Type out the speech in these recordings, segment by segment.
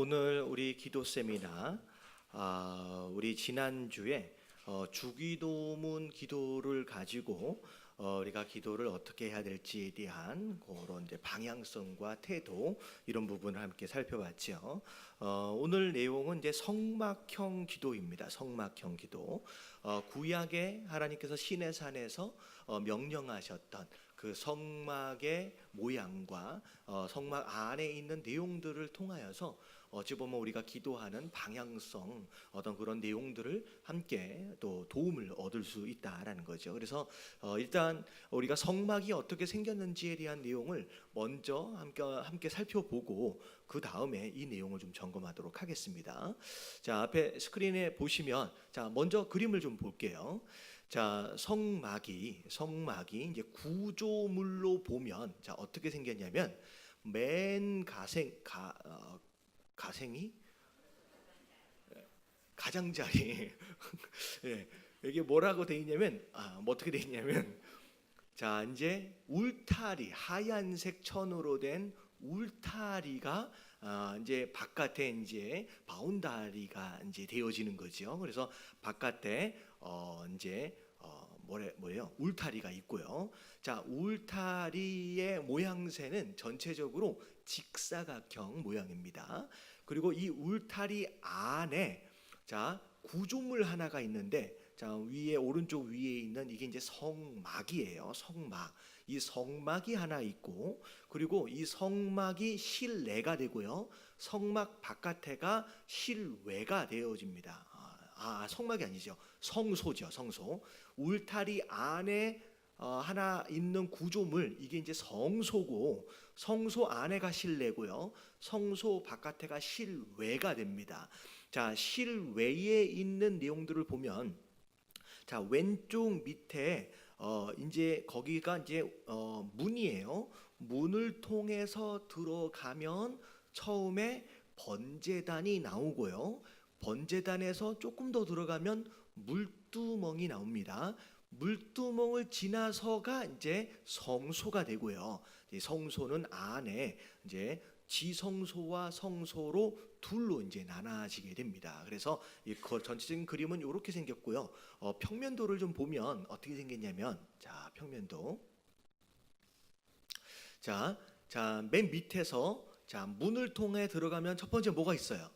오늘 우리 기도 세미나 우리 지난주에 주기도문 기도를 가지고 우리가 기도를 어떻게 해야 될지에 대한 그런 이제 방향성과 태도 이런 부분을 함께 살펴봤죠. 오늘 내용은 이제 성막형 기도입니다. 성막형 기도. 구약에 하나님께서 시내산에서 명령하셨던 그 성막의 모양과 성막 안에 있는 내용들을 통하여서 어찌 보면 우리가 기도하는 방향성 어떤 그런 내용들을 함께 또 도움을 얻을 수 있다라는 거죠. 그래서 일단 우리가 성막이 어떻게 생겼는지에 대한 내용을 먼저 함께 살펴보고 그 다음에 이 내용을 좀 점검하도록 하겠습니다. 자, 앞에 스크린에 보시면 자 먼저 그림을 좀 볼게요. 자, 성막이 이제 구조물로 보면 자 어떻게 생겼냐면 맨 가생이 가장자리 예, 이게 뭐라고 돼 있냐면 뭐 어떻게 돼 있냐면 자 이제 울타리 하얀색 천으로 된 울타리가 이제 바깥에 이제 바운다리가 이제 되어지는 거죠. 그래서 바깥에 이제 뭐예요? 울타리가 있고요. 자, 울타리의 모양새는 전체적으로 직사각형 모양입니다. 그리고 이 울타리 안에 자 구조물 하나가 있는데 자 위에 오른쪽 위에 있는 이게 이제 성막이에요. 성막. 이 성막이 하나 있고 그리고 이 성막이 실내가 되고요. 성막 바깥에가 실외가 되어집니다. 성막이 아니죠. 성소죠. 성소. 울타리 안에 하나 있는 구조물 이게 이제 성소고 성소 안에가 실내고요. 성소 바깥에가 실외가 됩니다. 자, 실외에 있는 내용들을 보면 자, 왼쪽 밑에 이제 거기가 이제 문이에요. 문을 통해서 들어가면 처음에 번제단이 나오고요. 번제단에서 조금 더 들어가면 물두멍이 나옵니다. 물두멍을 지나서가 이제 성소가 되고요. 성소는 안에 이제 지성소와 성소로 둘로 이제 나눠지게 됩니다. 그래서 이 전체적인 그림은 이렇게 생겼고요. 평면도를 좀 보면 어떻게 생겼냐면 자 평면도 자 맨 밑에서 자 문을 통해 들어가면 첫 번째 뭐가 있어요?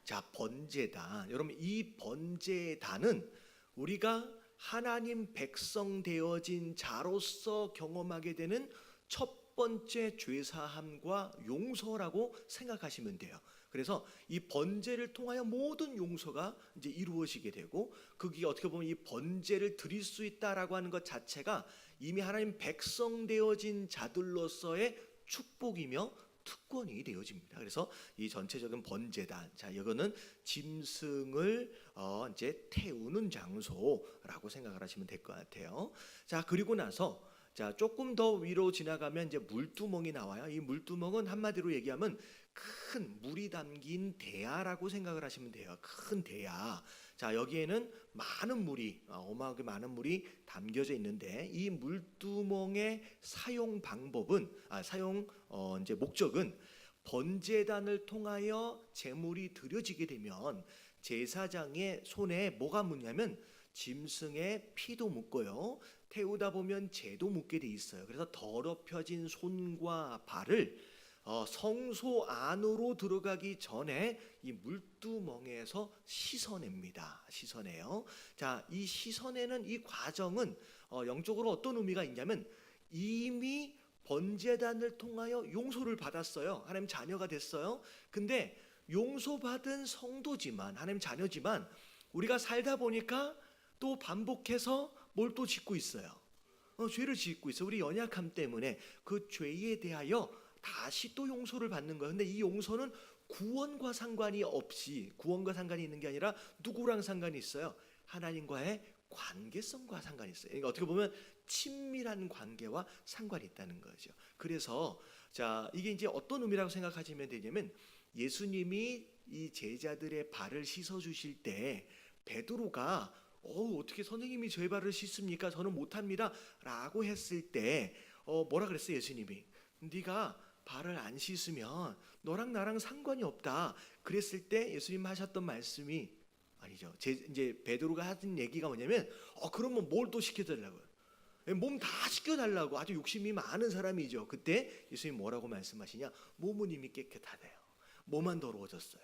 자 번제단. 여러분 이 번제단은 우리가 하나님 백성 되어진 자로서 경험하게 되는 첫 번째 죄사함과 용서라고 생각하시면 돼요. 그래서 이 번제를 통하여 모든 용서가 이제 이루어지게 되고 그게 어떻게 보면 이 번제를 드릴 수 있다라고 하는 것 자체가 이미 하나님 백성 되어진 자들로서의 축복이며 특권이 되어집니다. 그래서 이 전체적인 번제단, 자 이거는 짐승을 이제 태우는 장소라고 생각을 하시면 될 것 같아요. 자 그리고 나서 자 조금 더 위로 지나가면 이제 물두멍이 나와요. 이 물두멍은 한마디로 얘기하면 큰 물이 담긴 대야라고 생각을 하시면 돼요. 큰 대야. 자 여기에는 많은 물이 어마어마하게 많은 물이 담겨져 있는데 이 물두멍의 사용 방법은 이제 목적은 번제단을 통하여 제물이 드려지게 되면 제사장의 손에 뭐가 묻냐면 짐승의 피도 묻고요. 태우다 보면 재도 묻게 돼 있어요. 그래서 더럽혀진 손과 발을 성소 안으로 들어가기 전에 이 물두멍에서 씻어냅니다. 씻어내요. 자, 이 씻어내는 이 과정은 영적으로 어떤 의미가 있냐면 이미 번제단을 통하여 용서를 받았어요. 하나님 자녀가 됐어요. 근데 용서받은 성도지만 하나님 자녀지만 우리가 살다 보니까 또 반복해서 뭘 또 짓고 있어요. 죄를 짓고 있어요. 우리 연약함 때문에 그 죄에 대하여 다시 또 용서를 받는 거예요. 근데 이 용서는 구원과 상관이 있는 게 아니라 누구랑 상관이 있어요? 하나님과의 관계성과 상관이 있어요. 그러니까 어떻게 보면 친밀한 관계와 상관이 있다는 거죠. 그래서 자 이게 이제 어떤 의미라고 생각하시면 되냐면 예수님이 이 제자들의 발을 씻어 주실 때 베드로가 어떻게 선생님이 저의 발을 씻습니까? 저는 못합니다 라고 했을 때 뭐라 그랬어요? 예수님이 네가 발을 안 씻으면 너랑 나랑 상관이 없다. 그랬을 때 예수님 하셨던 말씀이 아니죠. 이제 베드로가 하던 얘기가 뭐냐면 그러면 뭘 또 시켜달라고요? 몸 다 시켜달라고. 아주 욕심이 많은 사람이죠. 그때 예수님 뭐라고 말씀하시냐? 몸은 이미 깨끗하대요. 몸만 더러워졌어요.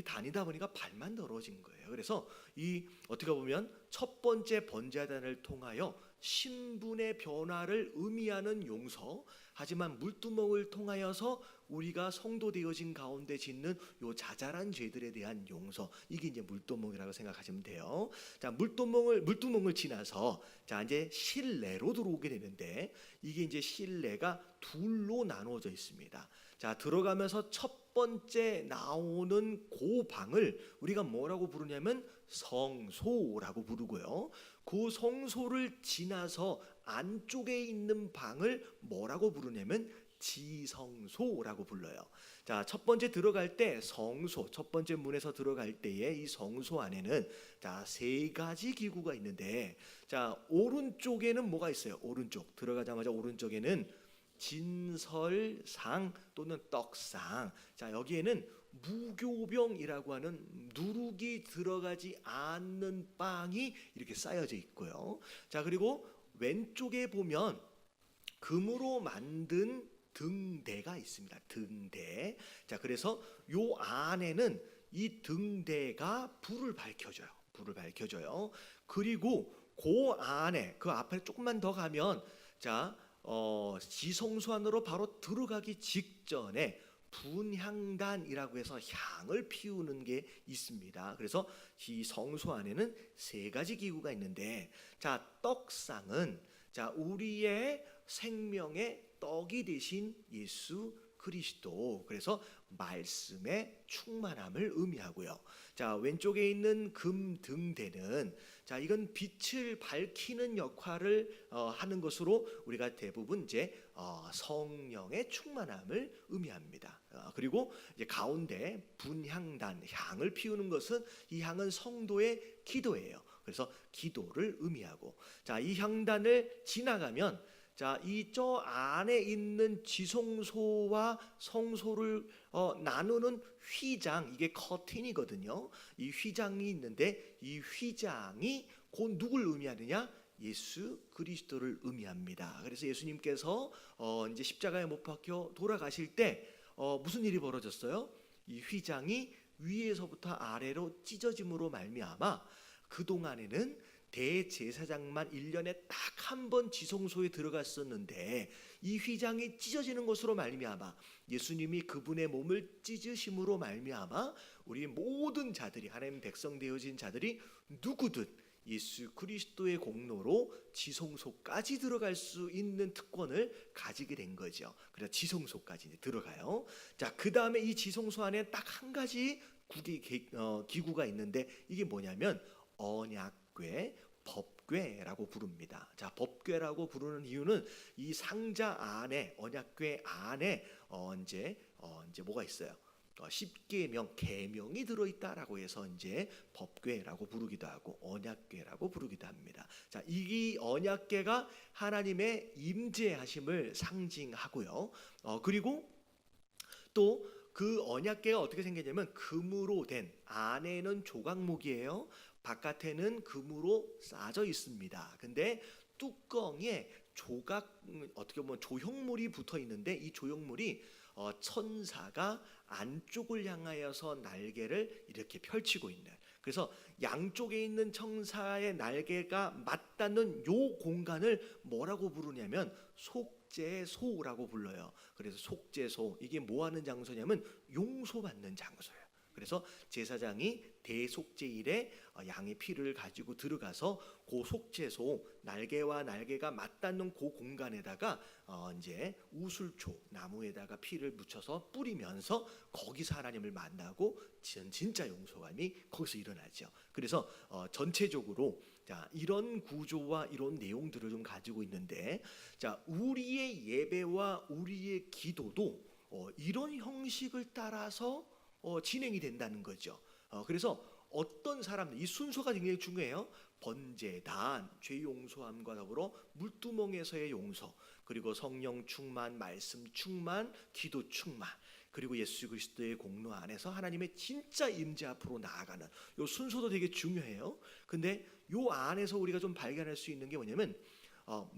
다니다 보니까 발만 더러워진 거예요. 그래서 이 어떻게 보면 첫 번째 번제단을 통하여 신분의 변화를 의미하는 용서, 하지만 물두멍을 통하여서 우리가 성도 되어진 가운데 짓는 요 자잘한 죄들에 대한 용서, 이게 이제 물두멍이라고 생각하시면 돼요. 자, 물두멍을 지나서 자 이제 실내로 들어오게 되는데, 이게 이제 실내가 둘로 나누어져 있습니다. 자, 들어가면서 첫 번째 나오는 그 방을 우리가 뭐라고 부르냐면 성소라고 부르고요. 그 성소를 지나서 안쪽에 있는 방을 뭐라고 부르냐면 지성소라고 불러요. 자, 첫 번째 들어갈 때 성소, 첫 번째 문에서 들어갈 때에 이 성소 안에는 자, 세 가지 기구가 있는데, 자, 오른쪽에는 뭐가 있어요? 오른쪽 들어가자마자 오른쪽에는 진설상 또는 떡상. 자, 여기에는 무교병이라고 하는 누룩이 들어가지 않는 빵이 이렇게 쌓여져 있고요. 자, 그리고 왼쪽에 보면 금으로 만든 등대가 있습니다. 등대. 자, 그래서 요 안에는 이 등대가 불을 밝혀줘요. 불을 밝혀줘요. 그리고 그 안에, 그 앞에 조금만 더 가면 자, 지성소 안으로 바로 들어가기 직전에 분향단이라고 해서 향을 피우는 게 있습니다. 그래서 이 성소 안에는 세 가지 기구가 있는데, 자, 떡상은 자, 우리의 생명의 떡이 되신 예수 그리스도, 그래서 말씀의 충만함을 의미하고요. 자, 왼쪽에 있는 금 등대는 자, 이건 빛을 밝히는 역할을 하는 것으로 우리가 대부분 이제 성령의 충만함을 의미합니다. 그리고 이제 가운데 분향단, 향을 피우는 것은, 이 향은 성도의 기도예요. 그래서 기도를 의미하고, 자, 이 향단을 지나가면 자, 이 저 안에 있는 지성소와 성소를 나누는 휘장, 이게 커튼이거든요. 이 휘장이 있는데, 이 휘장이 곧 누굴 의미하느냐? 예수 그리스도를 의미합니다. 그래서 예수님께서 이제 십자가에 못 박혀 돌아가실 때 무슨 일이 벌어졌어요? 이 휘장이 위에서부터 아래로 찢어짐으로 말미암아 그 동안에는 대제사장만 1년에 딱 한 번 지성소에 들어갔었는데, 이 휘장이 찢어지는 것으로 말미암아 예수님이 그분의 몸을 찢으심으로 말미암아 우리 모든 자들이, 하나님 백성 되어진 자들이 누구든 예수 그리스도의 공로로 지성소까지 들어갈 수 있는 특권을 가지게 된 거죠. 그래서 지성소까지 들어가요. 자, 그 다음에 이 지성소 안에 딱 한 가지 기구가 있는데, 이게 뭐냐면 언약궤, 법궤라고 부릅니다. 자, 법궤라고 부르는 이유는 이 상자 안에, 언약궤 안에 이제 뭐가 있어요? 십계명, 계명이 들어있다라고 해서 이제 법궤라고 부르기도 하고 언약궤라고 부르기도 합니다. 자, 이 언약궤가 하나님의 임재하심을 상징하고요. 그리고 또 그 언약궤가 어떻게 생겼냐면 금으로 된, 안에는 조각목이에요. 바깥에는 금으로 싸져 있습니다. 근데 뚜껑에 조각, 어떻게 보면 조형물이 붙어 있는데, 이 조형물이 천사가 안쪽을 향하여서 날개를 이렇게 펼치고 있는, 그래서 양쪽에 있는 천사의 날개가 맞닿는 요 공간을 뭐라고 부르냐면 속죄소라고 불러요. 그래서 속죄소, 이게 뭐 하는 장소냐면 용서받는 장소예요. 그래서 제사장이 대속죄일에 양의 피를 가지고 들어가서 그 속죄소, 날개와 날개가 맞닿는 그 공간에다가 이제 우슬초 나무에다가 피를 묻혀서 뿌리면서 거기서 하나님을 만나고 진짜 용서감이 거기서 일어나죠. 그래서 전체적으로 자, 이런 구조와 이런 내용들을 좀 가지고 있는데, 자, 우리의 예배와 우리의 기도도 이런 형식을 따라서 진행이 된다는 거죠. 그래서 어떤 사람들, 이 순서가 굉장히 중요해요. 번제단, 죄 용서함과 더불어 물두멍에서의 용서, 그리고 성령 충만, 말씀 충만, 기도 충만, 그리고 예수 그리스도의 공로 안에서 하나님의 진짜 임재 앞으로 나아가는 요 순서도 되게 중요해요. 근데 요 안에서 우리가 좀 발견할 수 있는 게 뭐냐면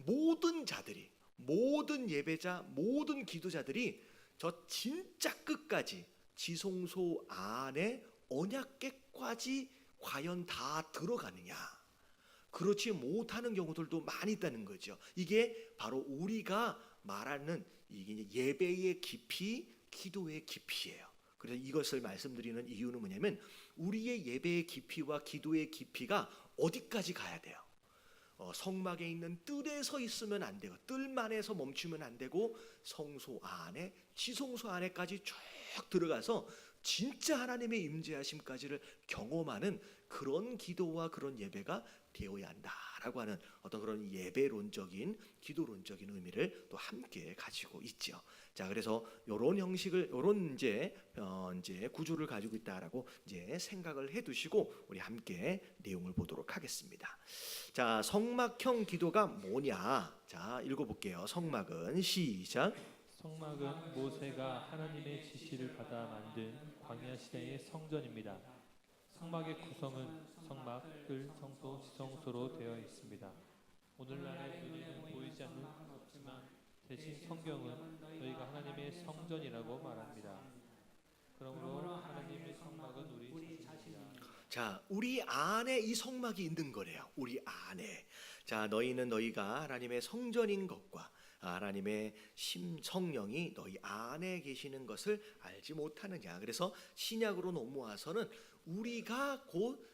모든 자들이, 모든 예배자, 모든 기도자들이 저 진짜 끝까지 지성소 안에 언약궤까지 과연 다 들어가느냐, 그렇지 못하는 경우들도 많이 있다는 거죠. 이게 바로 우리가 말하는 이게 예배의 깊이, 기도의 깊이예요. 그래서 이것을 말씀드리는 이유는 뭐냐면 우리의 예배의 깊이와 기도의 깊이가 어디까지 가야 돼요? 성막에 있는 뜰에 있으면 안 되고, 뜰만에서 멈추면 안 되고, 성소 안에, 지성소 안에까지 쭉 들어가서 진짜 하나님의 임재하심까지를 경험하는 그런 기도와 그런 예배가 되어야 한다라고 하는 어떤 그런 예배론적인, 기도론적인 의미를 또 함께 가지고 있죠. 자, 그래서 이런 형식을, 이런 이제 구조를 가지고 있다라고 이제 생각을 해두시고 우리 함께 내용을 보도록 하겠습니다. 자, 성막형 기도가 뭐냐? 자, 읽어볼게요. 성막은 시작. 성막은 모세가 하나님의 지시를 받아 만든 광야 시대의 성전입니다. 성막의 구성은 성막, 뜰, 성소, 지성소로 되어 있습니다. 오늘날의 우리는 보이지 않는 없지만 대신 성경은 너희가 하나님의 성전이라고 말합니다. 그러므로 하나님의 성막은 우리 자신입니다. 자, 우리 안에 이 성막이 있는 거래요. 우리 안에. 자, 너희는 너희가 하나님의 성전인 것과 하나님의 성령이 너희 안에 계시는 것을 알지 못하느냐. 그래서 신약으로 넘어와서는 우리가 곧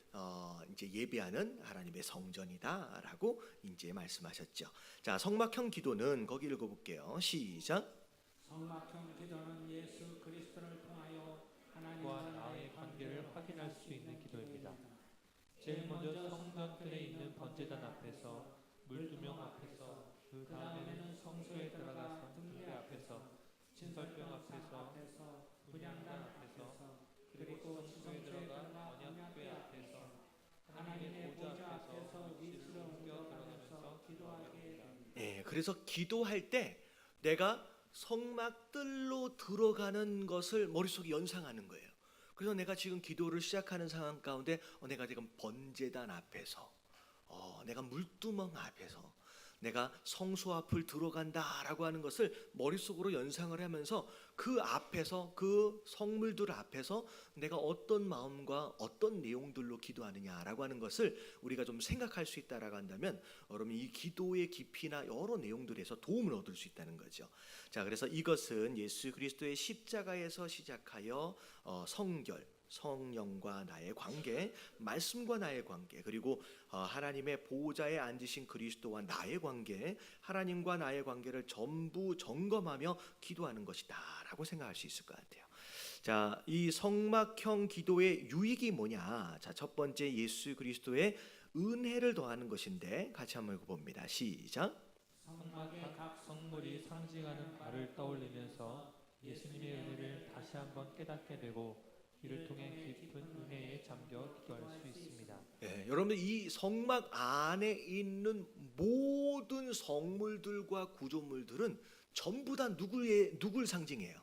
이제 예배하는 하나님의 성전이다라고 이제 말씀하셨죠. 자, 성막형 기도는 거기 읽어볼게요. 시작. 성막형 기도는 예수 그리스도를 통하여 하나님과 나의 관계를 확인할 수 있는 기도입니다. 제일 먼저 성전 뜰에 있는 번제단 앞에서, 물두명 앞에서, 그 다음에는 성소에 들어가서 등대 앞에서, 진설병 앞에서, 분향단 앞에서, 그리고 성소에 들어가 언약궤 앞에서, 하나님의 보좌 앞에서 위치를 옮겨 들어가면서 기도하게 됩니다. 예, 그래서 기도할 때 내가 성막 뜰로 들어가는 것을 머릿속에 연상하는 거예요. 그래서 내가 지금 기도를 시작하는 상황 가운데 내가 지금 번제단 앞에서, 내가 물두멍 앞에서, 내가 성소 앞을 들어간다라고 하는 것을 머릿속으로 연상을 하면서 그 앞에서, 그 성물들 앞에서 내가 어떤 마음과 어떤 내용들로 기도하느냐라고 하는 것을 우리가 좀 생각할 수 있다라고 한다면 여러분 이 기도의 깊이나 여러 내용들에서 도움을 얻을 수 있다는 거죠. 자, 그래서 이것은 예수 그리스도의 십자가에서 시작하여 성결, 성령과 나의 관계, 말씀과 나의 관계, 그리고 하나님의 보좌에 앉으신 그리스도와 나의 관계, 하나님과 나의 관계를 전부 점검하며 기도하는 것이다라고 생각할 수 있을 것 같아요. 자, 이 성막형 기도의 유익이 뭐냐? 자, 첫 번째 예수 그리스도의 은혜를 더하는 것인데 같이 한번 읽어봅니다. 시작. 성막의 각 성물이 상징하는 바를 떠올리면서 예수님의 은혜를 다시 한번 깨닫게 되고 이를 통해 깊은 은혜에 잠겨 기도할 수 있습니다. 예, 여러분들 이 성막 안에 있는 모든 성물들과 구조물들은 전부 다 누굴 상징해요?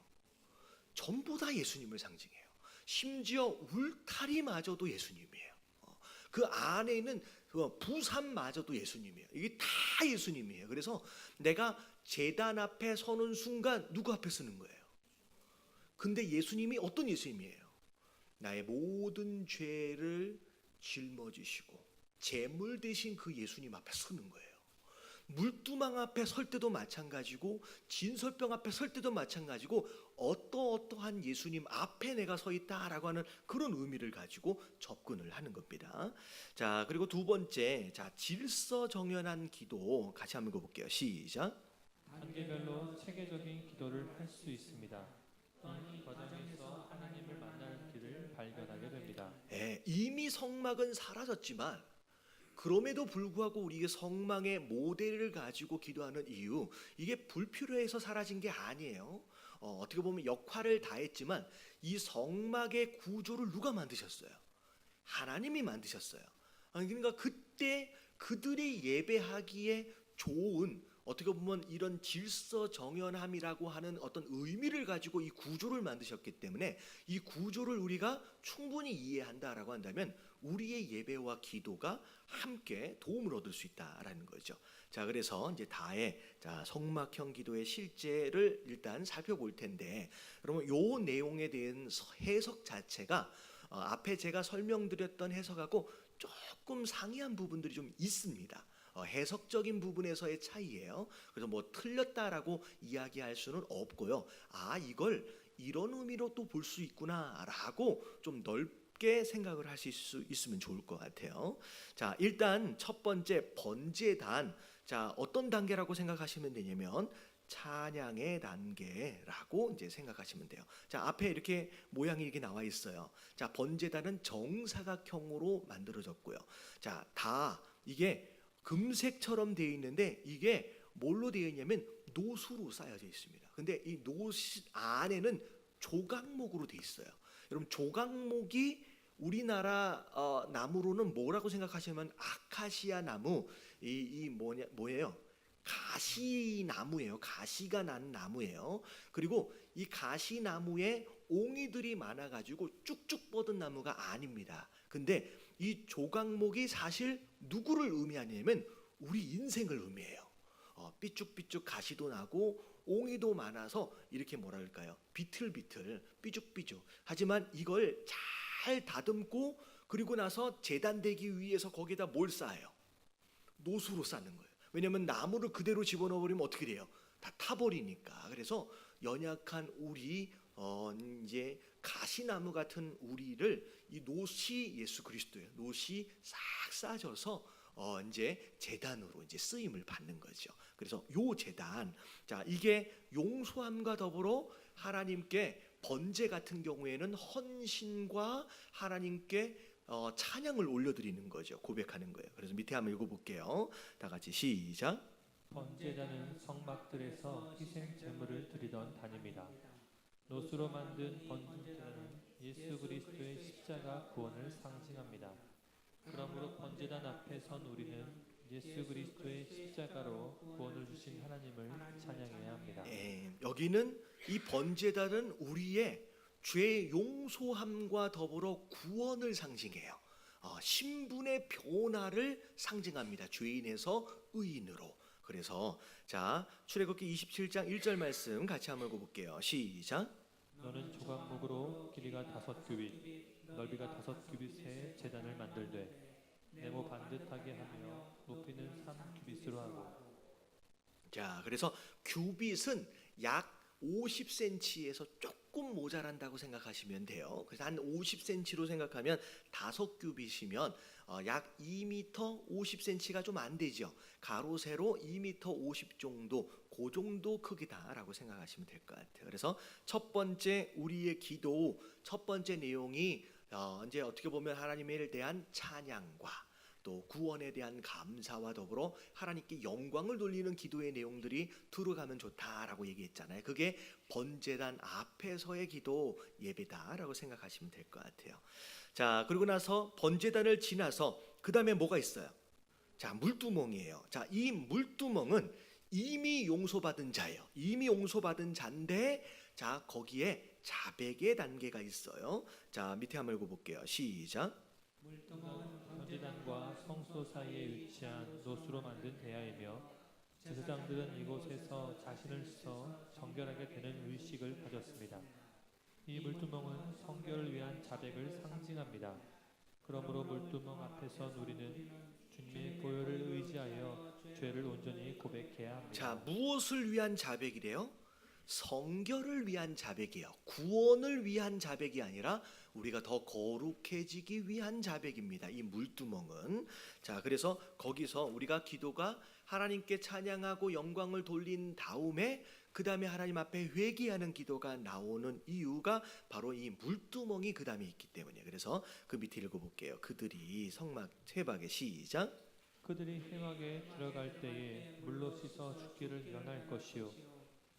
전부 다 예수님을 상징해요. 심지어 울타리마저도 예수님이에요. 그 안에 있는 부산마저도 예수님이에요. 이게 다 예수님이에요. 그래서 내가 제단 앞에 서는 순간 누구 앞에 서는 거예요? 근데 예수님이 어떤 예수님이에요? 나의 모든 죄를 짊어지시고 제물 대신 그 예수님 앞에 서는 거예요. 물두망 앞에 설 때도 마찬가지고 진설병 앞에 설 때도 마찬가지고 어떠한 예수님 앞에 내가 서 있다라고 하는 그런 의미를 가지고 접근을 하는 겁니다. 자, 그리고 두 번째, 자, 질서정연한 기도 같이 한번 읽어볼게요. 시작. 단계별로 체계적인 기도를 할 수 있습니다. 이 과정에서 하나님을 만나는 길을 발견하게 됩니다. 예, 이미 성막은 사라졌지만 그럼에도 불구하고 우리가 성막의 모델을 가지고 기도하는 이유, 이게 불필요해서 사라진 게 아니에요. 어떻게 보면 역할을 다했지만 이 성막의 구조를 누가 만드셨어요? 하나님이 만드셨어요. 그러니까 그때 그들이 예배하기에 좋은 어떻게 보면 이런 질서 정연함이라고 하는 어떤 의미를 가지고 이 구조를 만드셨기 때문에 이 구조를 우리가 충분히 이해한다라고 한다면 우리의 예배와 기도가 함께 도움을 얻을 수 있다라는 거죠. 자, 그래서 이제 다의 성막형 기도의 실제를 일단 살펴볼 텐데, 여러분 요 내용에 대한 해석 자체가 앞에 제가 설명드렸던 해석하고 조금 상이한 부분들이 좀 있습니다. 해석적인 부분에서의 차이예요. 그래서 뭐 틀렸다라고 이야기할 수는 없고요. 아, 이걸 이런 의미로 또 볼 수 있구나라고 좀 넓게 생각을 하실 수 있으면 좋을 것 같아요. 자, 일단 첫 번째 번제단. 자, 어떤 단계라고 생각하시면 되냐면 찬양의 단계라고 이제 생각하시면 돼요. 자, 앞에 이렇게 모양이 이렇게 나와 있어요. 자, 번제단은 정사각형으로 만들어졌고요. 자, 다 이게 금색처럼 되어 있는데 이게 뭘로 되어 있냐면 노수로 쌓여져 있습니다. 근데 이 노 안에는 조각목으로 되어 있어요. 여러분 조각목이 우리나라 나무로는 뭐라고 생각하시면 아카시아 나무, 이 뭐예요? 가시나무예요. 가시가 난 나무예요. 그리고 이 가시나무에 옹이들이 많아가지고 쭉쭉 뻗은 나무가 아닙니다. 근데 이 조각목이 사실 누구를 의미하냐면 우리 인생을 의미해요. 삐쭉삐쭉 가시도 나고 옹이도 많아서 이렇게 뭐랄까요? 비틀비틀, 삐죽삐죽. 하지만 이걸 잘 다듬고 그리고 나서 제단되기 위해서 거기다 뭘 쌓아요? 노수로 쌓는 거예요. 왜냐하면 나무를 그대로 집어넣어버리면 어떻게 돼요? 다 타버리니까. 그래서 연약한 우리 이제 가시나무 같은 우리를 이 노시 예수 그리스도예요. 노시 싹 쌓아져서 이제 제단으로 이제 쓰임을 받는 거죠. 그래서 요 제단, 자 이게 용서함과 더불어 하나님께 번제 같은 경우에는 헌신과 하나님께 찬양을 올려드리는 거죠. 고백하는 거예요. 그래서 밑에 한번 읽어볼게요. 다 같이 시작. 번제단은 성막들에서 희생 제물을 드리던 단입니다. 노수로 만든 번제단은 예수 그리스도의 십자가 구원을 상징합니다. 그러므로 번제단 앞에 선 우리는 예수 그리스도의 십자가로 구원을 주신 하나님을 찬양해야 합니다. 여기는 이 번제단은 우리의 죄 용서함과 더불어 구원을 상징해요. 신분의 변화를 상징합니다. 죄인에서 의인으로. 그래서 자 출애굽기 27장 1절 말씀 같이 한번 읽어볼게요. 시작. 너는 조각목으로 길이가 5규빗, 넓이가 5규빗의 제단을 만들되 네모 반듯하게 하며 높이는 3규빗으로 하고. 자, 그래서 규빗은 약 50cm에서 조금 모자란다고 생각하시면 돼요. 그래서 한 50cm로 생각하면 5규빗이면 약 2m 50cm가 좀 안 되죠. 가로 세로 2m 50 정도, 그 정도 크기다라고 생각하시면 될 것 같아요. 그래서 첫 번째 우리의 기도, 첫 번째 내용이 이제 어떻게 보면 하나님에 대한 찬양과 또 구원에 대한 감사와 더불어 하나님께 영광을 돌리는 기도의 내용들이 들어가면 좋다라고 얘기했잖아요. 그게 번제단 앞에서의 기도 예배다라고 생각하시면 될 것 같아요. 자, 그리고 나서 번제단을 지나서 그 다음에 뭐가 있어요? 자, 물두멍이에요. 자, 이 물두멍은 이미 용서받은 자예요. 이미 용서받은 자인데, 자 거기에 자백의 단계가 있어요. 자, 밑에 한번 읽어볼게요. 시작. 물두멍은 번제단과 성소 사이에 위치한 노수로 만든 대야이며 제사장들은 이곳에서 자신을 씻어 정결하게 되는 의식을 가졌습니다. 이 물두멍은 성결을 위한 자백을 상징합니다. 그러므로 물두멍 앞에서 우리는 주님의 보혈을 의지하여 죄를 온전히 고백해야 합니다. 자, 무엇을 위한 자백이래요? 성결을 위한 자백이에요. 구원을 위한 자백이 아니라 우리가 더 거룩해지기 위한 자백입니다. 이 물두멍은. 자, 그래서 거기서 우리가 기도가 하나님께 찬양하고 영광을 돌린 다음에 그 다음에 하나님 앞에 회개하는 기도가 나오는 이유가 바로 이 물두멍이 그 다음에 있기 때문이에요. 그래서 그 밑에 읽어볼게요. 그들이 성막 회박에 시작. 그들이 회막에 들어갈 때에 물로 씻어 죽기를 면할 것이요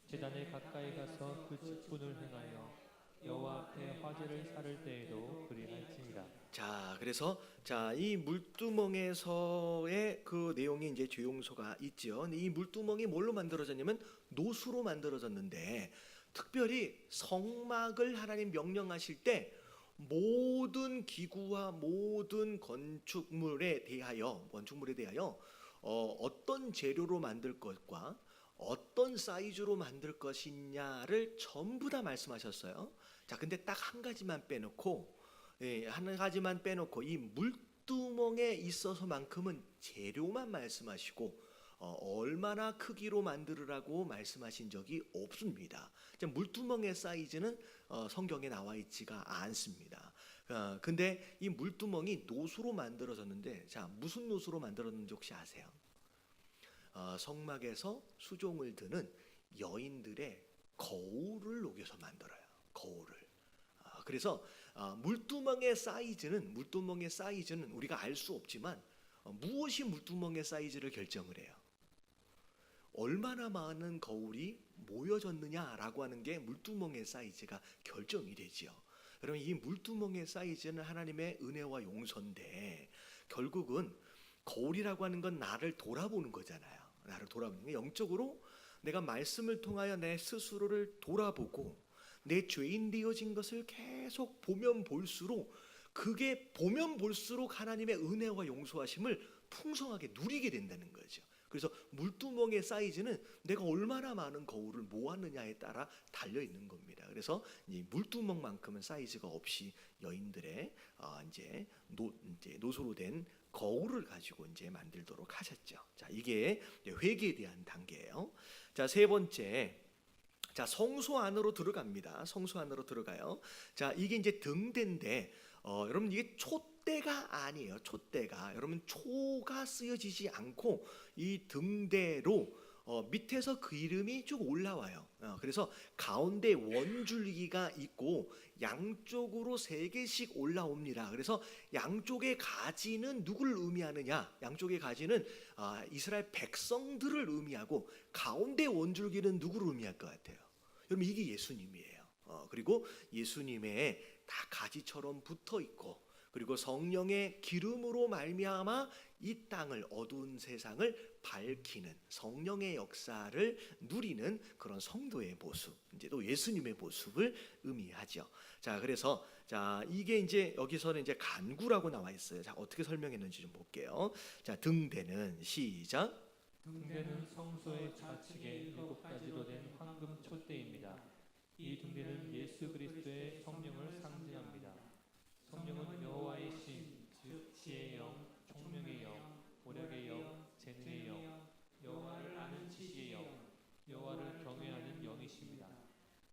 제단에 가까이 가서 그 직분을 행하여 여호와 앞에 화제를 사를 때에도 그리할지니라. 자, 그래서 이 물두멍에서의 그 내용이 이제 죄용소가 있죠. 근데 이 물두멍이 뭘로 만들어졌냐면 노수로 만들어졌는데, 특별히 성막을 하나님 명령하실 때 모든 기구와 모든 건축물에 대하여 어떤 재료로 만들 것과 어떤 사이즈로 만들 것이냐를 전부 다 말씀하셨어요. 자, 근데 딱 한 가지만 빼놓고, 한 가지만 빼놓고 이 물두멍에 있어서만큼은 재료만 말씀하시고 얼마나 크기로 만들으라고 말씀하신 적이 없습니다. 물두멍의 사이즈는 성경에 나와 있지가 않습니다. 근데 이 물두멍이 노수로 만들어졌는데, 자, 무슨 노수로 만들었는지 혹시 아세요? 성막에서 수종을 드는 여인들의 거울을 녹여서 만들어요. 거울을. 그래서 물두멍의 사이즈는 우리가 알 수 없지만 무엇이 물두멍의 사이즈를 결정을 해요? 얼마나 많은 거울이 모여졌느냐라고 하는 게 물두멍의 사이즈가 결정이 되지요. 여러분, 이 물두멍의 사이즈는 하나님의 은혜와 용서인데, 결국은 거울이라고 하는 건 나를 돌아보는 거잖아요. 나를 돌아보는 게, 영적으로 내가 말씀을 통하여 내 스스로를 돌아보고 내 죄인 되어진 것을 계속 보면 볼수록, 그게 보면 볼수록 하나님의 은혜와 용서하심을 풍성하게 누리게 된다는 거죠. 그래서 물두멍의 사이즈는 내가 얼마나 많은 거울을 모았느냐에 따라 달려 있는 겁니다. 그래서 이 물두멍만큼은 사이즈가 없이 여인들의 이제 노소로 된 거울을 가지고 이제 만들도록 하셨죠. 자, 이게 회개에 대한 단계예요. 자, 세 번째. 자, 성소 안으로 들어갑니다. 성소 안으로 들어가요. 자, 이게 이제 등대인데, 여러분, 이게 촛대가 아니에요. 촛대가, 여러분, 초가 쓰여지지 않고 이 등대로 밑에서 그 이름이 쭉 올라와요. 그래서 가운데 원줄기가 있고 양쪽으로 3개씩 올라옵니다. 그래서 양쪽의 가지는 누구를 의미하느냐? 양쪽의 가지는 이스라엘 백성들을 의미하고, 가운데 원줄기는 누구를 의미할 것 같아요? 여러분, 이게 예수님이에요. 그리고 예수님의 다 가지처럼 붙어 있고, 그리고 성령의 기름으로 말미암아 이 땅을, 어두운 세상을 밝히는 성령의 역사를 누리는 그런 성도의 모습, 이제 또 예수님의 모습을 의미하죠. 자, 그래서 이게 이제 여기서는 이제 간구라고 나와 있어요. 자, 어떻게 설명했는지 좀 볼게요. 자, 등대는 시작. 등대는 성소의 좌측에 7가지로 된 황금 촛대입니다. 이 등대는 예수 그리스도의 성령을 상징합니다. 성령은 여호와의 신, 즉 지혜의 영, 총명의 영, 오력의 영, 재능의 영, 여호와를 아는 지식의 영, 여호와를 경외하는 영이십니다.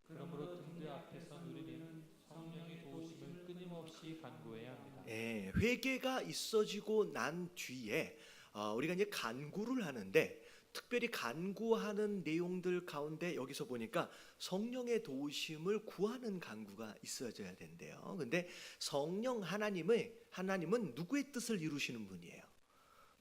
그러므로 등대 앞에서 누리는 성령의 도우심을 끊임없이 간구해야 합니다. 회개가 있어지고 난 뒤에 우리가 이제 간구를 하는데, 특별히 간구하는 내용들 가운데 여기서 보니까 성령의 도우심을 구하는 간구가 있어져야 된대요. 근데 하나님은 누구의 뜻을 이루시는 분이에요?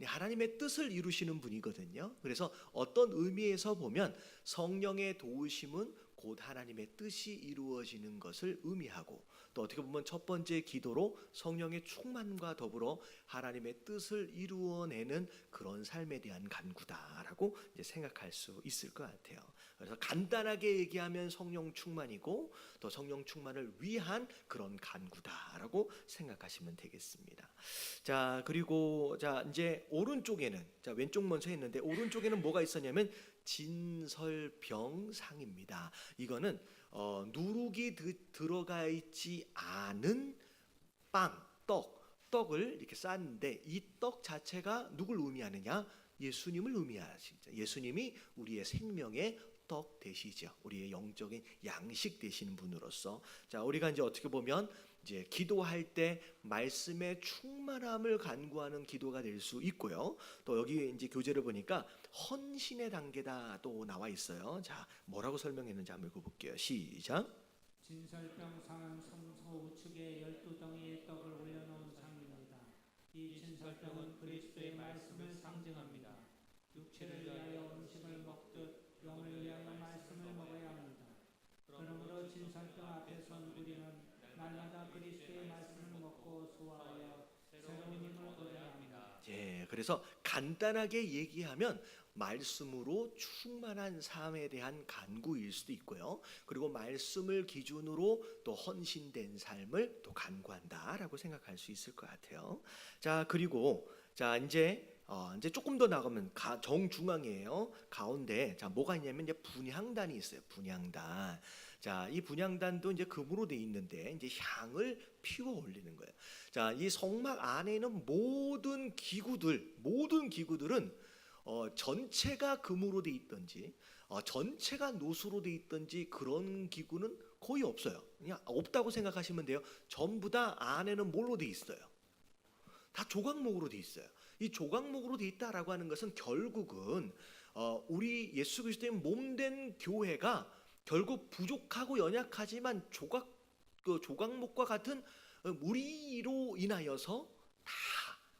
하나님의 뜻을 이루시는 분이거든요. 그래서 어떤 의미에서 보면 성령의 도우심은 곧 하나님의 뜻이 이루어지는 것을 의미하고, 또 어떻게 보면 첫 번째 기도로 성령의 충만과 더불어 하나님의 뜻을 이루어내는 그런 삶에 대한 간구다라고 이제 생각할 수 있을 것 같아요. 그래서 간단하게 얘기하면 성령 충만이고, 또 성령 충만을 위한 그런 간구다라고 생각하시면 되겠습니다. 자, 그리고 이제 오른쪽에는, 왼쪽 먼저 했는데 오른쪽에는 뭐가 있었냐면 진설병상입니다. 이거는 누룩이 들어가 있지 않은 떡을 이렇게 쌌는데, 이 떡 자체가 누굴 의미하느냐? 예수님을 의미하시죠. 예수님이 우리의 생명의 떡 되시죠. 우리의 영적인 양식 되시는 분으로서, 자, 우리가 이제 어떻게 보면 이제 기도할 때 말씀의 충만함을 간구하는 기도가 될 수 있고요. 또 여기 이제 교재를 보니까 헌신의 단계다 또 나와 있어요. 자, 뭐라고 설명했는지 한번 읽어볼게요. 시작. 진설병상은 성소 우측에 12덩이의 떡을 올려놓은 상입니다. 이 진설병은 그리스도의 말씀을 상징합니다. 육체를 위하여 음식을 먹듯 영을 위하여 말씀을 먹어야 합니다. 그러므로 진설병 앞에 선 우리 날마다 그리스도의 말씀을 먹고 소화하여 새로운 힘을 얻어야 합니다. 예, 그래서 간단하게 얘기하면 말씀으로 충만한 삶에 대한 간구일 수도 있고요. 그리고 말씀을 기준으로 또 헌신된 삶을 또 간구한다라고 생각할 수 있을 것 같아요. 자, 그리고 자 이제 조금 더 나가면 정중앙이에요. 가운데 자 뭐가 있냐면 이제 분향단이 있어요. 분향단. 자, 이 분향단도 이제 금으로 돼 있는데 이제 향을 피워 올리는 거예요. 자, 이 성막 안에 있는 모든 기구들은 전체가 금으로 돼 있든지 전체가 노수로 돼 있든지 그런 기구는 거의 없어요. 그냥 없다고 생각하시면 돼요. 전부 다 안에는 뭘로 돼 있어요? 다 조각목으로 돼 있어요. 이 조각목으로 돼 있다라고 하는 것은 결국은 우리 예수 그리스도의 몸된 교회가 결국 부족하고 연약하지만 조각목과 같은 무리로 인하여서 다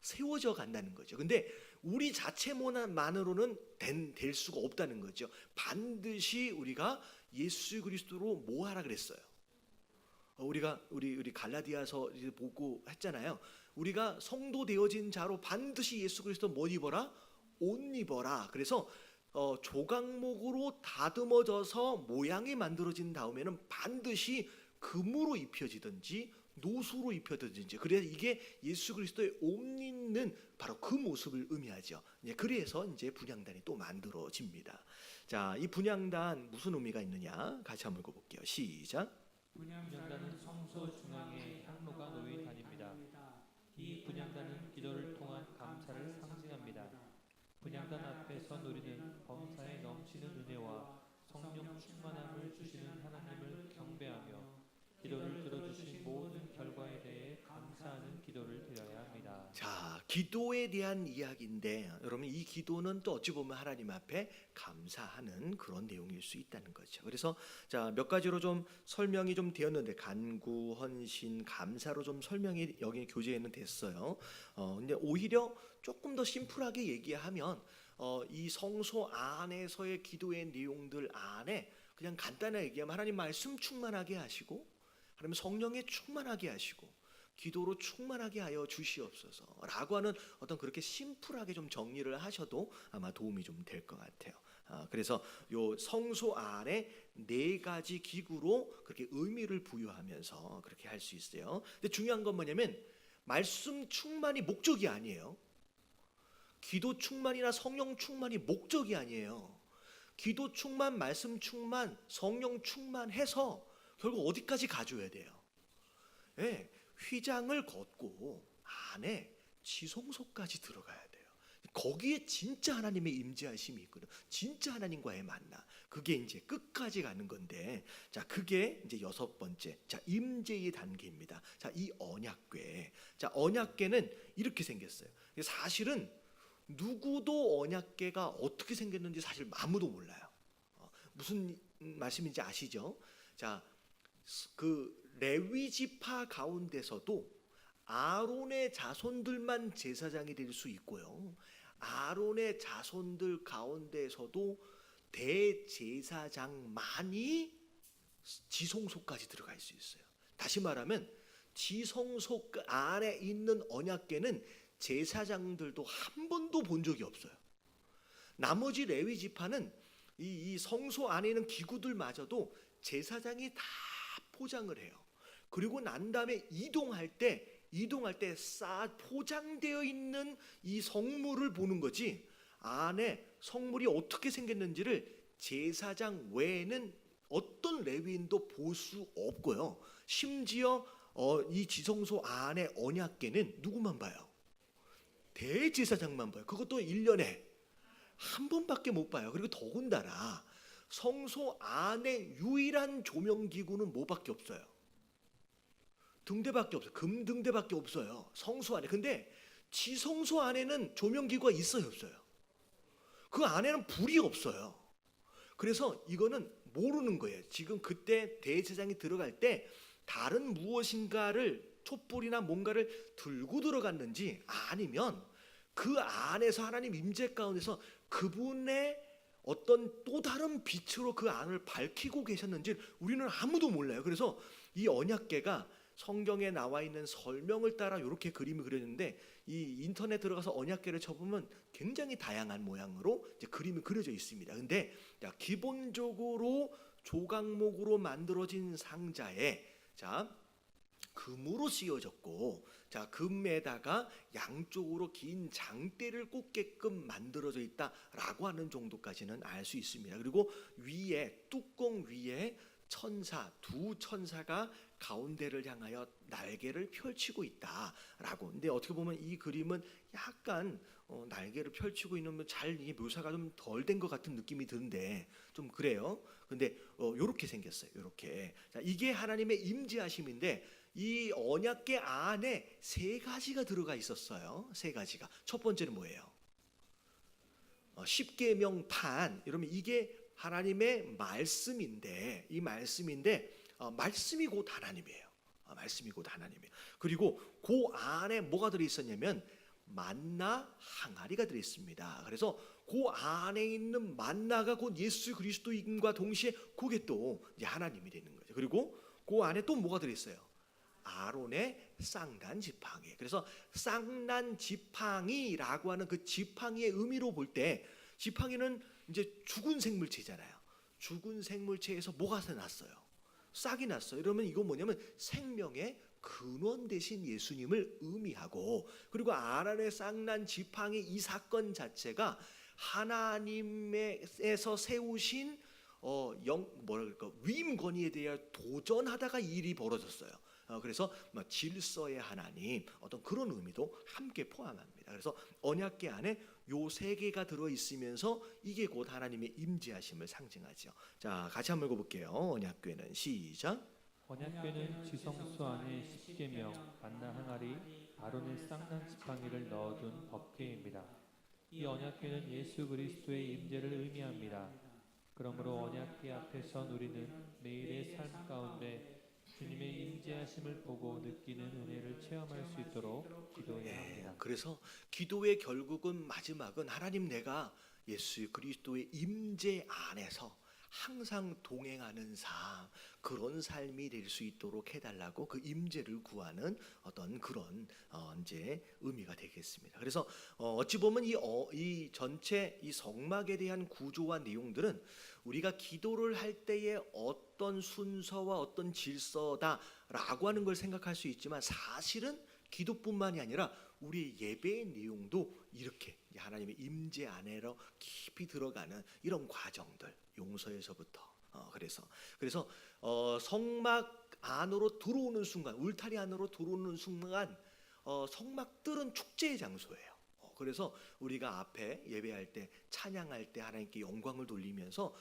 세워져 간다는 거죠. 근데 우리 자체만으로는 될 수가 없다는 거죠. 반드시 우리가 예수 그리스도로 뭐 하라 그랬어요? 우리가 우리 갈라디아서 보고 했잖아요. 우리가 성도 되어진 자로 반드시 예수 그리스도 뭐 입어라? 옷 입어라. 그래서 조각목으로 다듬어져서 모양이 만들어진 다음에는 반드시 금으로 입혀지든지 노수로 입혀지든지 그래서 이게 예수 그리스도의 옷 입는 바로 그 모습을 의미하죠. 그래서 이제 분향단이 또 만들어집니다. 자, 이 분향단 무슨 의미가 있느냐? 같이 한번 읽어볼게요. 시작. 분향단은 성소 중앙에 향로가 놓인 단입니다. 이 분향단은 기도를 통한 감사를 상징합니다. 분향단 앞에서 누리는 범사에 넘치는 은혜와 성령 충만함을 주시는 하나님을 경배하며 기도를 들어주신 모든 결과에 대해 감사하는 기도를 드려야 합니다. 자, 기도에 대한 이야기인데 여러분 이 기도는 또 어찌 보면 하나님 앞에 감사하는 그런 내용일 수 있다는 거죠. 그래서 자, 몇 가지로 좀 설명이 좀 되었는데 간구, 헌신, 감사로 좀 설명이 여기 교재에는 됐어요. 근데 오히려 조금 더 심플하게 얘기하면 이 성소 안에서의 기도의 내용들 안에 그냥 간단하게 얘기하면 하나님 말씀 충만하게 하시고 하나님 성령에 충만하게 하시고 기도로 충만하게 하여 주시옵소서라고 하는 어떤 그렇게 심플하게 좀 정리를 하셔도 아마 도움이 좀 될 것 같아요. 그래서 요 성소 안에 4가지 기구로 그렇게 의미를 부여하면서 그렇게 할 수 있어요. 근데 중요한 건 뭐냐면 말씀 충만이 목적이 아니에요. 기도 충만이나 성령 충만이 목적이 아니에요. 기도 충만, 말씀 충만, 성령 충만해서 결국 어디까지 가져야 돼요? 네, 휘장을 걷고 안에 지성소까지 들어가야 돼요. 거기에 진짜 하나님의 임재하심이 있거든. 진짜 하나님과의 만나. 그게 이제 끝까지 가는 건데, 자, 그게 이제 6번째. 자, 임재의 단계입니다. 자, 이 언약궤. 자, 언약궤는 이렇게 생겼어요. 사실은 누구도 언약궤가 어떻게 생겼는지 사실 아무도 몰라요. 무슨 말씀인지 아시죠? 자, 그 레위 지파 가운데서도 아론의 자손들만 제사장이 될 수 있고요. 아론의 자손들 가운데서도 대제사장만이 지성소까지 들어갈 수 있어요. 다시 말하면 지성소 안에 있는 언약궤는 제사장들도 한 번도 본 적이 없어요. 나머지 레위 지파는 이 성소 안에 있는 기구들마저도 제사장이 다 포장을 해요. 그리고 난 다음에 이동할 때 포장되어 있는 이 성물을 보는 거지 안에 성물이 어떻게 생겼는지를 제사장 외에는 어떤 레위인도 볼 수 없고요. 심지어 이 지성소 안에 언약궤는 누구만 봐요? 대제사장만 봐요. 그것도 1년에 한 번밖에 못 봐요. 그리고 더군다나 성소 안에 유일한 조명기구는 뭐밖에 없어요? 등대밖에 없어요. 금등대밖에 없어요. 성소 안에. 근데 지성소 안에는 조명기구가 있어요, 없어요? 그 안에는 불이 없어요. 그래서 이거는 모르는 거예요. 지금 그때 대제사장이 들어갈 때 다른 무엇인가를 촛불이나 뭔가를 들고 들어갔는지 아니면 그 안에서 하나님 임재 가운데서 그분의 어떤 또 다른 빛으로 그 안을 밝히고 계셨는지 우리는 아무도 몰라요. 그래서 이 언약궤가 성경에 나와 있는 설명을 따라 이렇게 그림을 그렸는데 이 인터넷 들어가서 언약궤를 쳐보면 굉장히 다양한 모양으로 이제 그림이 그려져 있습니다. 근데 자, 기본적으로 조각목으로 만들어진 상자에 자 금으로 씌워졌고 자 금에다가 양쪽으로 긴 장대를 꽂게끔 만들어져 있다라고 하는 정도까지는 알 수 있습니다. 그리고 위에 뚜껑 위에 천사 두 천사가 가운데를 향하여 날개를 펼치고 있다라고. 근데 어떻게 보면 이 그림은 약간 날개를 펼치고 있는 잘 이게 묘사가 좀 덜 된 것 같은 느낌이 드는데 좀 그래요. 근데 요렇게 생겼어요. 요렇게. 자, 이게 하나님의 임재하심인데 이 언약궤 안에 세 가지가 들어가 있었어요. 세 가지가. 첫 번째는 뭐예요? 십계명판. 이러면 이게 하나님의 말씀인데 이 말씀인데 말씀이 곧 하나님이에요. 말씀이 곧 하나님이에요. 그리고 그 안에 뭐가 들어 있었냐면 만나 항아리가 들어 있습니다. 그래서 그 안에 있는 만나가 곧 예수 그리스도인과 동시에 그게 또 이제 하나님이 되는 거죠. 그리고 그 안에 또 뭐가 들어 있어요? 아론의 쌍난 지팡이. 그래서 쌍난 지팡이라고 하는 그 지팡이의 의미로 볼 때 지팡이는 이제 죽은 생물체잖아요. 죽은 생물체에서 뭐가 났어요? 싹이 났어요. 이러면 이거 뭐냐면 생명의 근원 되신 예수님을 의미하고 그리고 아론의 쌍난 지팡이 이 사건 자체가 하나님에서 세우신 위임 권위에 대해 도전하다가 일이 벌어졌어요. 그래서 질서의 하나님 어떤 그런 의미도 함께 포함합니다. 그래서 언약궤 안에 요 세 개가 들어 있으면서 이게 곧 하나님의 임재하심을 상징하죠. 자, 같이 한번 읽어볼게요. 언약궤는 시작. 언약궤는 지성소 안에 십계명, 만나 항아리, 아론의 쌍난 지팡이를 넣어둔 법궤입니다. 이 언약궤는 예수 그리스도의 임재를 의미합니다. 그러므로 언약궤 앞에 선 우리는 매일의 삶 가운데 주님의 임재하심을 보고 느끼는 은혜를 체험할 수 있도록 기도해야 합니다. 그래서 기도의 결국은 마지막은 하나님 내가 예수 그리스도의 임재 안에서 항상 동행하는 삶 그런 삶이 될 수 있도록 해달라고 그 임재를 구하는 어떤 그런 이제 의미가 되겠습니다. 그래서 어찌 보면 이 전체 이 성막에 대한 구조와 내용들은 우리가 기도를 할 때에 어떤 순서와 어떤 질서다라고 하는 걸 생각할 수 있지만 사실은 기도뿐만이 아니라 우리의 예배의 내용도 이렇게 하나님의 임재 안에로 깊이 들어가는 이런 과정들 용서에서부터 그래서 성막 안으로 들어오는 순간 울타리 안으로 들어오는 순간 성막들은 축제의 장소예요. 그래서 우리가 앞에 예배할 때 찬양할 때 하나님께 영광을 돌리면서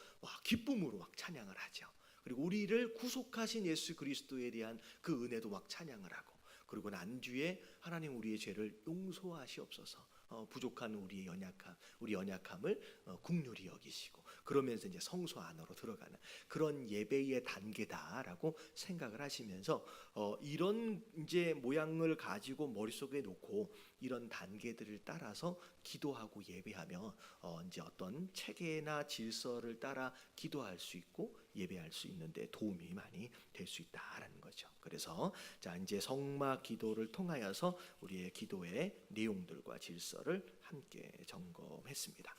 기쁨으로 막 찬양을 하죠. 그리고 우리를 구속하신 예수 그리스도에 대한 그 은혜도 막 찬양을 하고 그리고 난주에 하나님 우리의 죄를 용서하시옵소서. 부족한 우리의 연약함을 긍휼히 여기시고 그러면서 이제 성소 안으로 들어가는 그런 예배의 단계다라고 생각을 하시면서 이런 이제 모양을 가지고 머릿속에 놓고 이런 단계들을 따라서 기도하고 예배하며 이제 어떤 체계나 질서를 따라 기도할 수 있고 예배할 수 있는데 도움이 많이 될 수 있다라는 거죠. 그래서 자 이제 성막 기도를 통하여서 우리의 기도의 내용들과 질서를 함께 점검했습니다.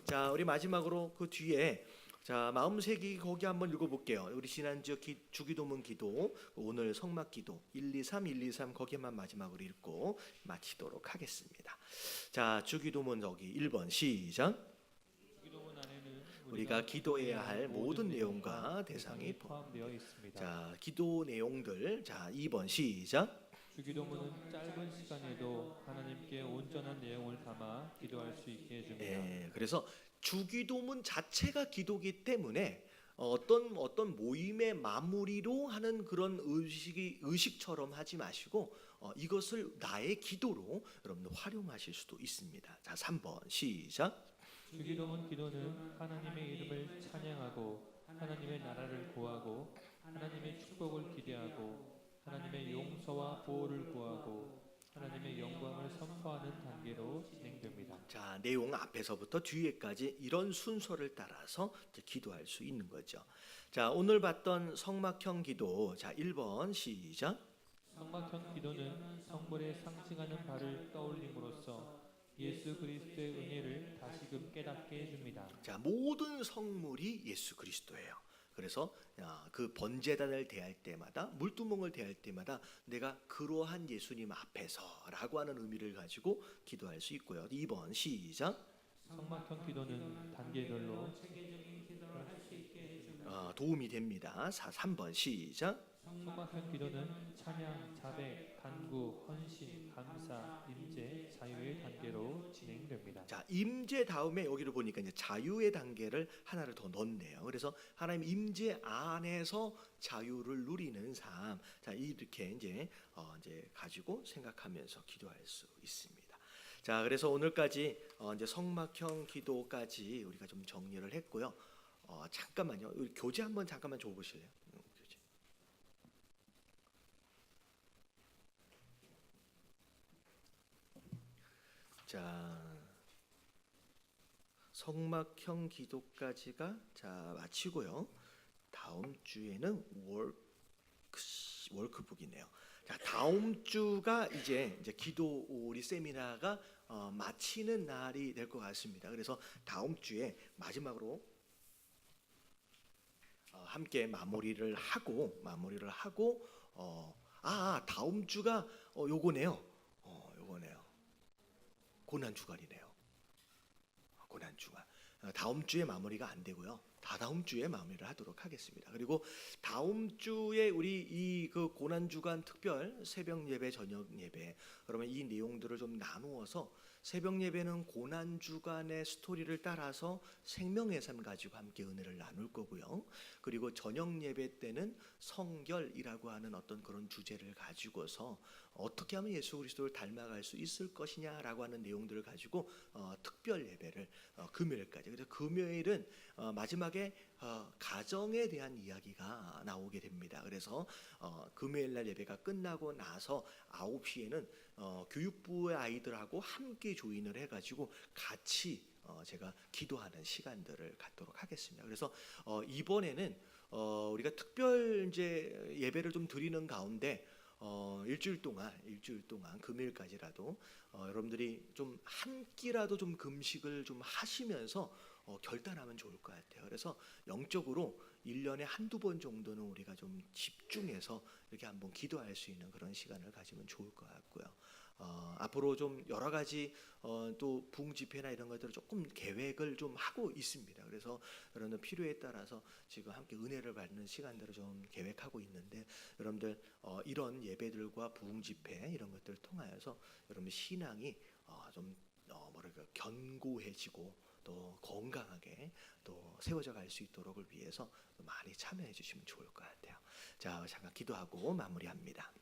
자 우리 마지막으로 그 뒤에 자 마음새기 거기 한번 읽어볼게요. 우리 지난주 주기도문 기도 오늘 성막 기도 123 거기만 마지막으로 읽고 마치도록 하겠습니다. 자 주기도문 여기 1번 시작. 주기도문 안에는 우리가 기도해야 할 모든 내용과 대상이 포함되어 있습니다. 자 기도 내용들 자 2번 시작. 주기도문은 짧은 시간에도 하나님께 온전한 내용을 담아 기도할 수 있게 해줍니다. 그래서 주기도문 자체가 기도기 때문에 어떤 모임의 마무리로 하는 그런 의식처럼 하지 마시고 이것을 나의 기도로 여러분들 활용하실 수도 있습니다. 자 3번 시작. 주기도문 기도는 하나님의 이름을 찬양하고 하나님의 나라를 구하고 하나님의 축복을 기대하고 하나님의 용서와 보호를 구하고 하나님의 영광을 선포하는 단계로 진행됩니다. 자 내용 앞에서부터 뒤에까지 이런 순서를 따라서 기도할 수 있는 거죠. 자 오늘 봤던 성막형 기도 자 1번 시작. 성막형 기도는 성물에 상징하는 바를 떠올림으로써 예수 그리스도의 은혜를 다시금 깨닫게 해줍니다. 자, 모든 성물이 예수 그리스도예요. 그래서 그 번제단을 대할 때마다, 물두멍을 대할 때마다 내가 그러한 예수님 앞에서라고 하는 의미를 가지고 기도할 수 있고요. 2번 시작. 성막형 기도는 단계별로 체계적인 기도를 할 수 있게 해줍니다. 도움이 됩니다. 3번 시작. 성막형 기도는 찬양, 자백, 간구, 헌신, 감사, 임재, 자유의 단계로 진행됩니다. 자, 임재 다음에 여기를 보니까 이제 자유의 단계를 하나를 더 넣네요. 그래서 하나님 임재 안에서 자유를 누리는 삶. 자, 이렇게 이제 가지고 생각하면서 기도할 수 있습니다. 자, 그래서 오늘까지 이제 성막형 기도까지 우리가 좀 정리를 했고요. 잠깐만요. 우리 교재 한번 잠깐만 줘 보실래요? 교재. 자, 성막형 기도까지가 자 마치고요. 다음 주에는 월크북이네요. 자, 다음 주가 이제 기도 우리 세미나가 마치는 날이 될 것 같습니다. 그래서 다음 주에 마지막으로 함께 마무리를 하고 다음 주가 요거네요. 요거네요. 고난 주간이네요. 고난 주간. 다음 주에 마무리가 안 되고요. 다다음 주에 마무리를 하도록 하겠습니다. 그리고 다음 주에 우리 이 그 고난 주간 특별 새벽 예배, 저녁 예배, 그러면 이 내용들을 좀 나누어서 새벽 예배는 고난 주간의 스토리를 따라서 생명의 삶 가지고 함께 은혜를 나눌 거고요. 그리고 저녁 예배 때는 성결이라고 하는 어떤 그런 주제를 가지고서 어떻게 하면 예수 그리스도를 닮아갈 수 있을 것이냐라고 하는 내용들을 가지고 특별 예배를 금요일까지. 그래서 금요일은 마지막에 가정에 대한 이야기가 나오게 됩니다. 그래서 금요일 날 예배가 끝나고 나서 9시에는 교육부의 아이들하고 함께 조인을 해가지고 같이 제가 기도하는 시간들을 갖도록 하겠습니다. 그래서 이번에는 우리가 특별 이제 예배를 좀 드리는 가운데 일주일 동안 금요일까지라도 여러분들이 좀 한 끼라도 좀 금식을 좀 하시면서 결단하면 좋을 것 같아요. 그래서 영적으로 1년에 한두 번 정도는 우리가 좀 집중해서 이렇게 한번 기도할 수 있는 그런 시간을 가지면 좋을 것 같고요. 앞으로 좀 여러 가지 또 부흥 집회나 이런 것들을 조금 계획을 좀 하고 있습니다. 그래서 여러분들 필요에 따라서 지금 함께 은혜를 받는 시간들을 좀 계획하고 있는데 여러분들 이런 예배들과 부흥 집회 이런 것들을 통하여서 여러분 신앙이 좀 견고해지고 또 건강하게 또 세워져 갈 수 있도록을 위해서 많이 참여해 주시면 좋을 것 같아요. 자, 잠깐 기도하고 마무리합니다.